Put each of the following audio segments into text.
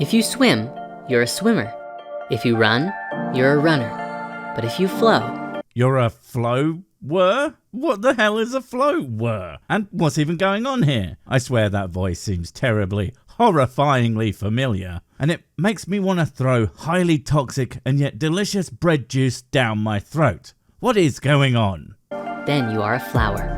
If you swim, you're a swimmer. If you run, you're a runner. But if you flow... You're a flower? What the hell is a flower? And what's even going on here? I swear that voice seems terribly, horrifyingly familiar. And it makes me want to throw highly toxic and yet delicious bread juice down my throat. What is going on? Then you are a flower.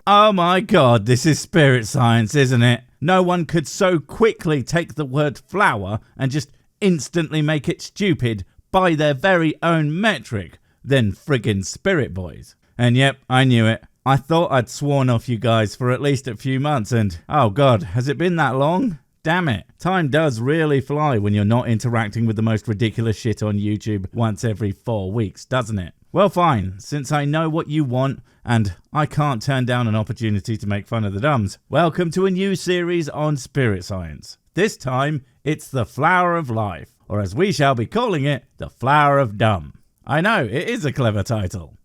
Oh my god, this is spirit science, isn't it? No one could so quickly take the word flower and just instantly make it stupid by their very own metric than friggin' SpirtBois. And yep, I knew it. I thought I'd sworn off you guys for at least a few months and, oh god, has it been that long? Damn it. Time does really fly when you're not interacting with the most ridiculous shit on YouTube once every 4 weeks, doesn't it? Well fine, since I know what you want and I can't turn down an opportunity to make fun of the dumbs, welcome to a new series on spirit science. This time, it's the Flower of Life, or as we shall be calling it, the Flower of Dumb. I know, it is a clever title.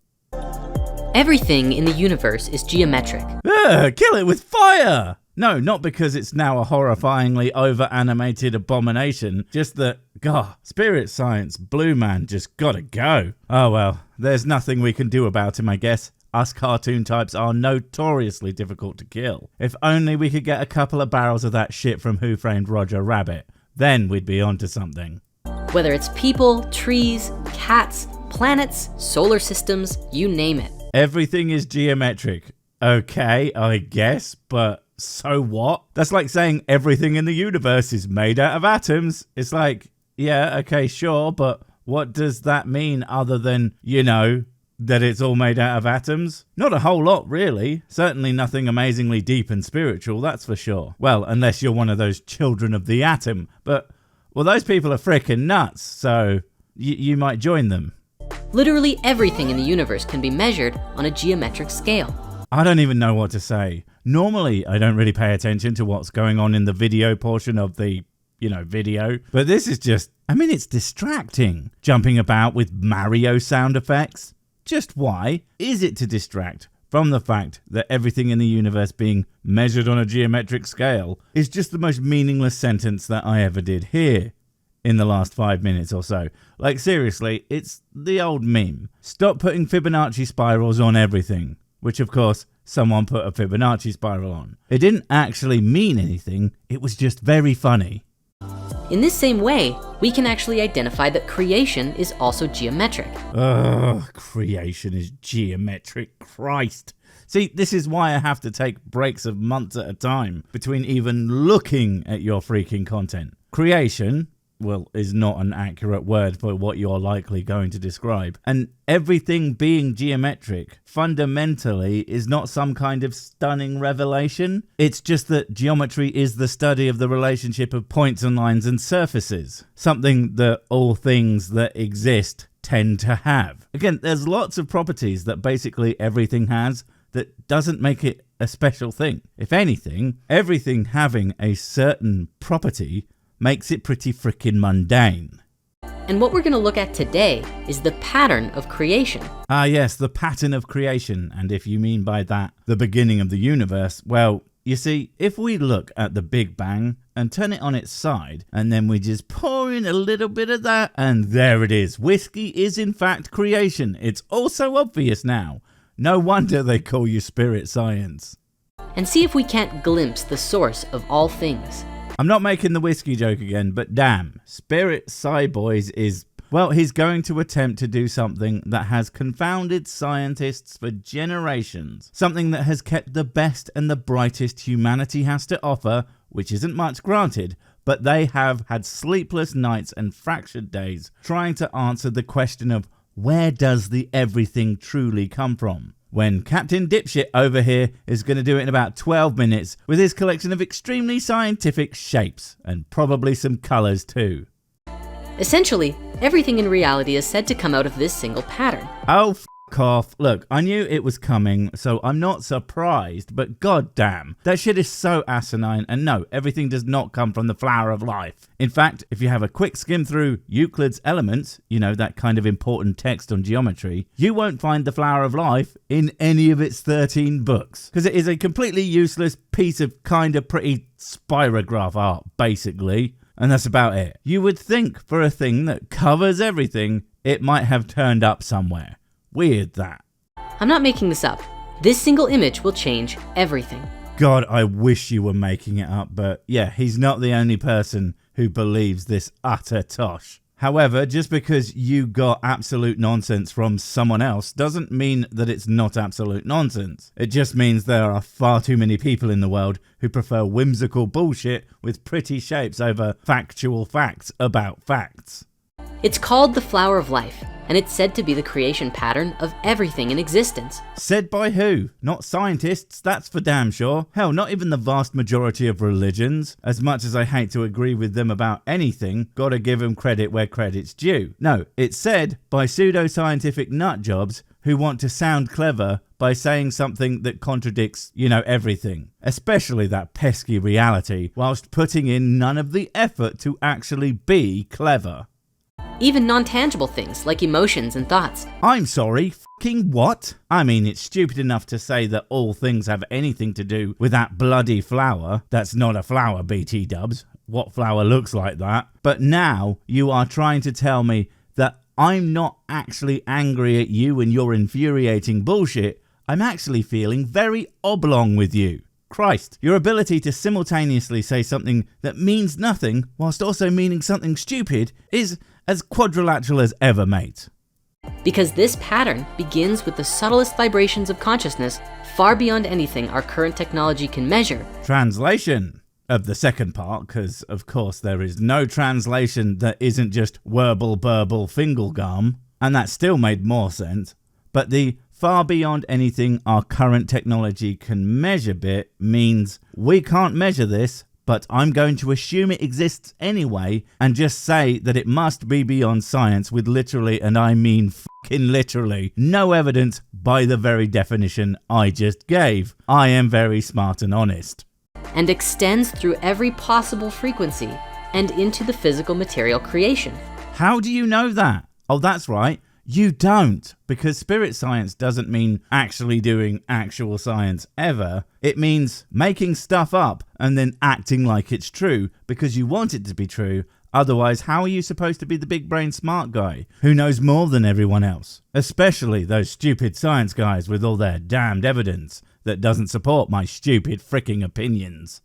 Everything in the universe is geometric. Kill it with fire! No, not because it's now a horrifyingly over-animated abomination, just that, God, spirit science, Blue Man just gotta go. Oh well, there's nothing we can do about him, I guess. Us cartoon types are notoriously difficult to kill. If only we could get a couple of barrels of that shit from Who Framed Roger Rabbit. Then we'd be onto something. Whether it's people, trees, cats, planets, solar systems, you name it. Everything is geometric. Okay, I guess, but so what? That's like saying everything in the universe is made out of atoms. It's like, yeah, okay, sure, but what does that mean other than, you know, that it's all made out of atoms? Not a whole lot, really. Certainly nothing amazingly deep and spiritual, that's for sure. Well, unless you're one of those children of the atom. But, well, those people are frickin' nuts, so you might join them. Literally everything in the universe can be measured on a geometric scale. I don't even know what to say. Normally, I don't really pay attention to what's going on in the video portion of the, video. But this is just, it's distracting. Jumping about with Mario sound effects. Just why is it to distract from the fact that everything in the universe being measured on a geometric scale is just the most meaningless sentence that I ever did hear in the last 5 minutes or so? Like, seriously, it's the old meme. Stop putting Fibonacci spirals on everything. Which, of course, someone put a Fibonacci spiral on. It didn't actually mean anything, it was just very funny. In this same way, we can actually identify that creation is also geometric. Ugh, creation is geometric, Christ. See, this is why I have to take breaks of months at a time between even looking at your freaking content. Creation, well, is not an accurate word for what you're likely going to describe. And everything being geometric fundamentally is not some kind of stunning revelation. It's just that geometry is the study of the relationship of points and lines and surfaces. Something that all things that exist tend to have. Again, there's lots of properties that basically everything has that doesn't make it a special thing. If anything, everything having a certain property makes it pretty frickin' mundane. And what we're going to look at today is the pattern of creation. Ah yes, the pattern of creation. And if you mean by that the beginning of the universe, well, you see, if we look at the Big Bang and turn it on its side, and then we just pour in a little bit of that, and there it is. Whiskey is in fact creation. It's also obvious now. No wonder they call you spirit science. And see if we can't glimpse the source of all things. I'm not making the whiskey joke again, but damn, SpirtBois is, well, he's going to attempt to do something that has confounded scientists for generations. Something that has kept the best and the brightest humanity has to offer, which isn't much granted, but they have had sleepless nights and fractured days trying to answer the question of where does the everything truly come from? When Captain Dipshit over here is going to do it in about 12 minutes with his collection of extremely scientific shapes, and probably some colours too. Essentially, everything in reality is said to come out of this single pattern. Oh, f*** off. Look, I knew it was coming, so I'm not surprised, but goddamn, that shit is so asinine, and no, everything does not come from the flower of life. In fact, if you have a quick skim through Euclid's Elements, that kind of important text on geometry, you won't find the flower of life in any of its 13 books, because it is a completely useless piece of kind of pretty spirograph art, basically. And that's about it. You would think for a thing that covers everything, it might have turned up somewhere. Weird that. I'm not making this up. This single image will change everything. God, I wish you were making it up, but yeah, he's not the only person who believes this utter tosh. However, just because you got absolute nonsense from someone else doesn't mean that it's not absolute nonsense. It just means there are far too many people in the world who prefer whimsical bullshit with pretty shapes over factual facts about facts. It's called the flower of life, and it's said to be the creation pattern of everything in existence. Said by who? Not scientists, that's for damn sure. Hell, not even the vast majority of religions. As much as I hate to agree with them about anything, gotta give them credit where credit's due. No, it's said by pseudoscientific nutjobs who want to sound clever by saying something that contradicts, everything. Especially that pesky reality, whilst putting in none of the effort to actually be clever. Even non-tangible things like emotions and thoughts. I'm sorry, fucking what? I mean, it's stupid enough to say that all things have anything to do with that bloody flower. That's not a flower, BT dubs. What flower looks like that? But now you are trying to tell me that I'm not actually angry at you and your infuriating bullshit. I'm actually feeling very oblong with you. Christ, your ability to simultaneously say something that means nothing whilst also meaning something stupid is as quadrilateral as ever, mate. Because this pattern begins with the subtlest vibrations of consciousness far beyond anything our current technology can measure. Translation of the second part, because of course there is no translation that isn't just werble burble fingalgum, and that still made more sense, but the far beyond anything our current technology can measure bit means we can't measure this, but I'm going to assume it exists anyway and just say that it must be beyond science with literally, and I mean fucking literally, no evidence by the very definition I just gave. I am very smart and honest. And extends through every possible frequency and into the physical material creation. How do you know that? Oh, that's right. You don't, because spirit science doesn't mean actually doing actual science ever. It means making stuff up and then acting like it's true because you want it to be true. Otherwise, how are you supposed to be the big brain smart guy who knows more than everyone else? Especially those stupid science guys with all their damned evidence that doesn't support my stupid fricking opinions.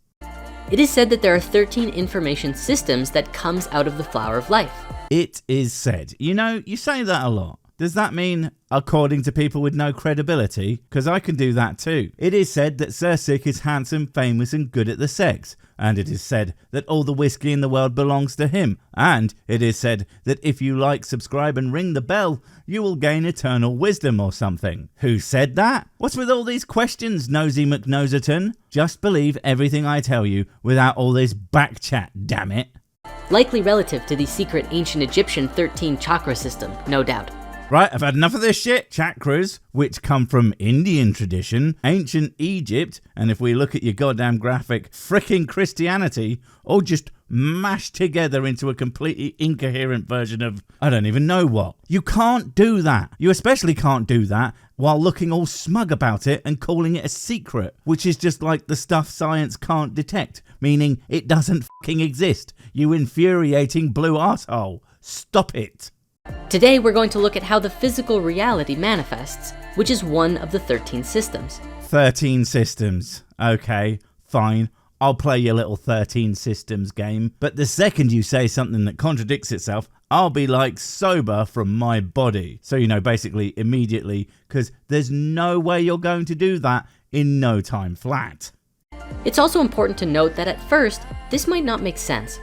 It is said that there are 13 information systems that comes out of the flower of life. It is said. You say that a lot. Does that mean according to people with no credibility? Because I can do that too. It is said that Sir Sick is handsome, famous and good at the sex. And it is said that all the whiskey in the world belongs to him. And it is said that if you like, subscribe and ring the bell, you will gain eternal wisdom or something. Who said that? What's with all these questions, Nosy McNoserton? Just believe everything I tell you without all this back chat, damn it. Likely relative to the secret ancient Egyptian 13 chakra system, no doubt. Right, I've had enough of this shit. Chakras, which come from Indian tradition, ancient Egypt, and if we look at your goddamn graphic, fricking Christianity, all just mashed together into a completely incoherent version of I don't even know what. You can't do that. You especially can't do that while looking all smug about it and calling it a secret, which is just like the stuff science can't detect, meaning it doesn't fucking exist. You infuriating blue arsehole. Stop it. Today we're going to look at how the physical reality manifests, which is one of the 13 systems. 13 systems. Okay, fine. I'll play your little 13 systems game. But the second you say something that contradicts itself, I'll be like sober from my body. So, basically immediately, because there's no way you're going to do that in no time flat. It's also important to note that at first, this might not make sense.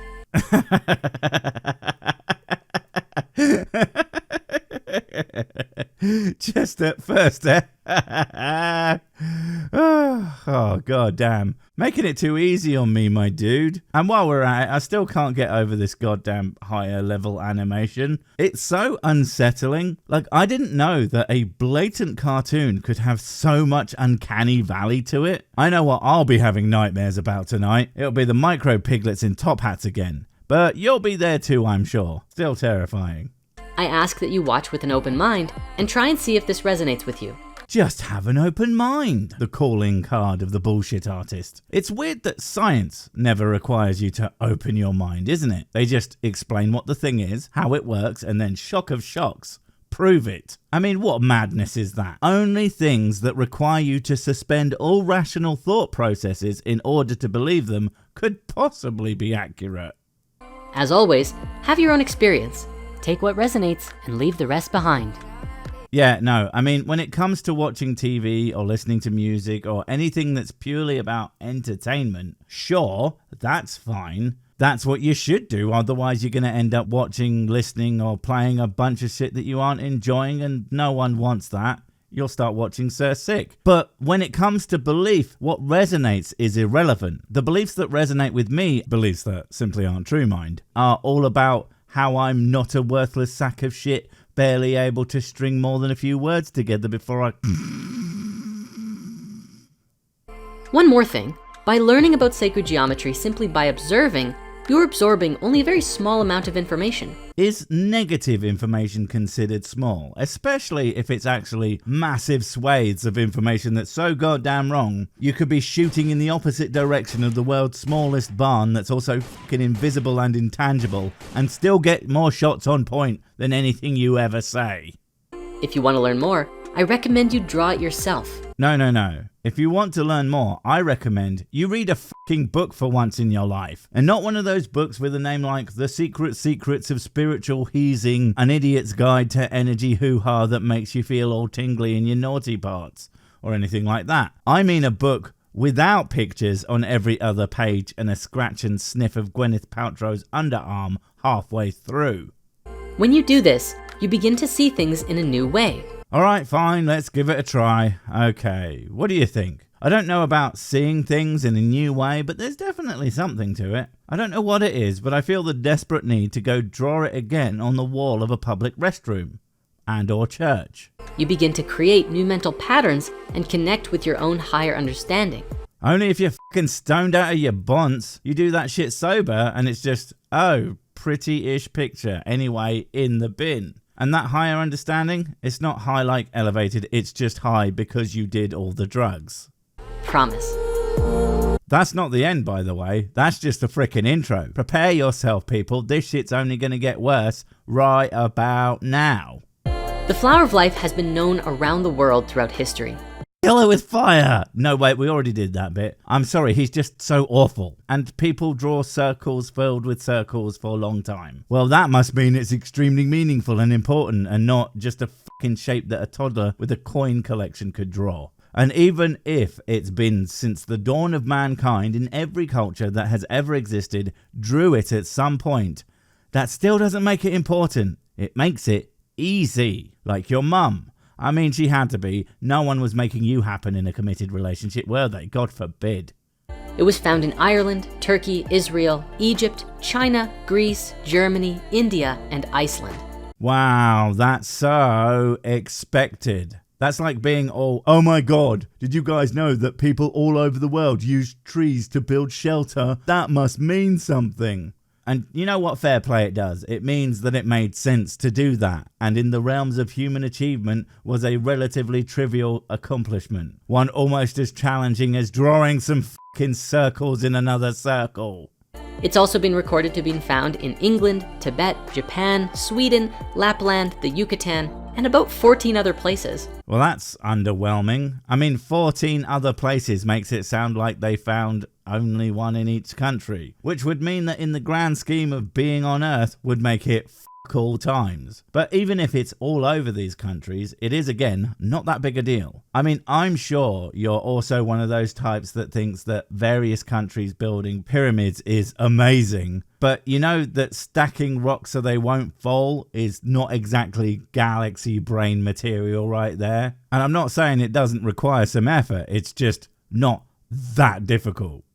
Just at first, eh? Oh, god damn. Making it too easy on me, my dude. And while we're at it, I still can't get over this goddamn higher level animation. It's so unsettling. Like, I didn't know that a blatant cartoon could have so much uncanny valley to it. I know what I'll be having nightmares about tonight. It'll be the micro piglets in top hats again. But you'll be there too, I'm sure. Still terrifying. I ask that you watch with an open mind and try and see if this resonates with you. Just have an open mind, the calling card of the bullshit artist. It's weird that science never requires you to open your mind, isn't it? They just explain what the thing is, how it works, and then shock of shocks, prove it. I mean, what madness is that? Only things that require you to suspend all rational thought processes in order to believe them could possibly be accurate. As always, have your own experience. Take what resonates and leave the rest behind. Yeah, no, I mean, when it comes to watching TV or listening to music or anything that's purely about entertainment, sure, that's fine. That's what you should do. Otherwise, you're going to end up watching, listening, or playing a bunch of shit that you aren't enjoying, and no one wants that. You'll start watching Sir Sick. But when it comes to belief, what resonates is irrelevant. The beliefs that resonate with me, beliefs that simply aren't true, mind, are all about how I'm not a worthless sack of shit, barely able to string more than a few words together before I... One more thing. By learning about sacred geometry simply by observing, you're absorbing only a very small amount of information. Is negative information considered small? Especially if it's actually massive swathes of information that's so goddamn wrong, you could be shooting in the opposite direction of the world's smallest barn that's also fucking invisible and intangible, and still get more shots on point than anything you ever say. If you want to learn more, I recommend you draw it yourself. No. If you want to learn more, I recommend you read a fucking book for once in your life. And not one of those books with a name like The Secret Secrets of Spiritual Heezing, An Idiot's Guide to Energy Hoo-Ha that makes you feel all tingly in your naughty parts, or anything like that. I mean a book without pictures on every other page and a scratch and sniff of Gwyneth Paltrow's underarm halfway through. When you do this, you begin to see things in a new way. Alright, fine, let's give it a try. Okay, what do you think? I don't know about seeing things in a new way, but there's definitely something to it. I don't know what it is, but I feel the desperate need to go draw it again on the wall of a public restroom and or church. You begin to create new mental patterns and connect with your own higher understanding. Only if you're fucking stoned out of your bonce. You do that shit sober and it's just, oh, pretty-ish picture, anyway, in the bin. And that higher understanding, it's not high like elevated, it's just high because you did all the drugs. Promise. That's not the end, by the way. That's just a frickin' intro. Prepare yourself, people. This shit's only gonna get worse right about now. The flower of life has been known around the world throughout history. Kill her with fire! No, wait, we already did that bit. I'm sorry, he's just so awful. And people draw circles filled with circles for a long time. Well, that must mean it's extremely meaningful and important and not just a fucking shape that a toddler with a coin collection could draw. And even if it's been since the dawn of mankind in every culture that has ever existed, drew it at some point, that still doesn't make it important. It makes it easy. Like your mum. I mean, she had to be. No one was making you happen in a committed relationship, were they? God forbid. It was found in Ireland, Turkey, Israel, Egypt, China, Greece, Germany, India, and Iceland. Wow, that's so expected. That's like being all, oh my god, did you guys know that people all over the world use trees to build shelter? That must mean something. And you know what fair play it does? It means that it made sense to do that, and in the realms of human achievement was a relatively trivial accomplishment. One almost as challenging as drawing some fucking circles in another circle. It's also been recorded to be found in England, Tibet, Japan, Sweden, Lapland, the Yucatan, and about 14 other places. Well, that's underwhelming. I mean, 14 other places makes it sound like they found only one in each country, which would mean that in the grand scheme of being on Earth would make it all times. But even if it's all over these countries, it is, again, not that big a deal. I mean, I'm sure you're also one of those types that thinks that various countries building pyramids is amazing, but you know that stacking rocks so they won't fall is not exactly galaxy brain material right there. And I'm not saying it doesn't require some effort, it's just not that difficult.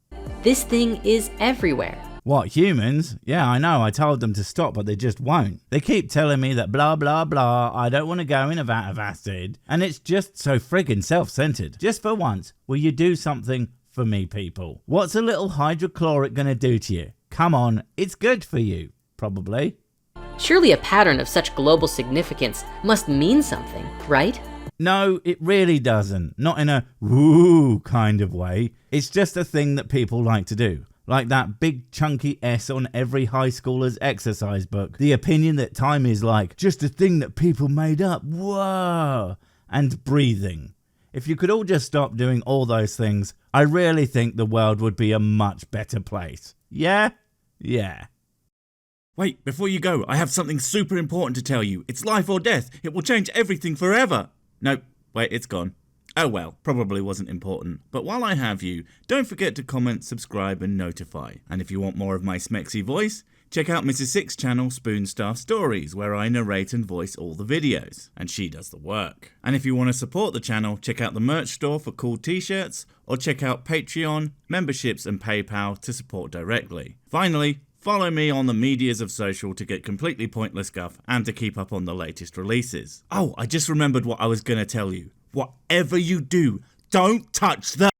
This thing is everywhere. What, humans? Yeah, I know, I told them to stop, but they just won't. They keep telling me that blah blah blah, I don't want to go in a vat of acid, and it's just so friggin' self-centered. Just for once, will you do something for me, people? What's a little hydrochloric gonna do to you? Come on, it's good for you. Probably. Surely a pattern of such global significance must mean something, right? No, it really doesn't. Not in a woo kind of way. It's just a thing that people like to do. Like that big chunky S on every high schooler's exercise book. The opinion that time is like just a thing that people made up. Whoa! And breathing. If you could all just stop doing all those things, I really think the world would be a much better place. Yeah? Yeah. Wait, before you go, I have something super important to tell you. It's life or death. It will change everything forever. Nope, wait, it's gone. Oh well, probably wasn't important. But while I have you, don't forget to comment, subscribe and notify. And if you want more of my smexy voice, check out Mrs. Six's channel Spoonstaff Stories, where I narrate and voice all the videos, and she does the work. And if you want to support the channel, check out the merch store for cool t-shirts, or check out Patreon, memberships and PayPal to support directly. Finally, follow me on the medias of social to get completely pointless guff and to keep up on the latest releases. Oh, I just remembered what I was going to tell you. Whatever you do, don't touch the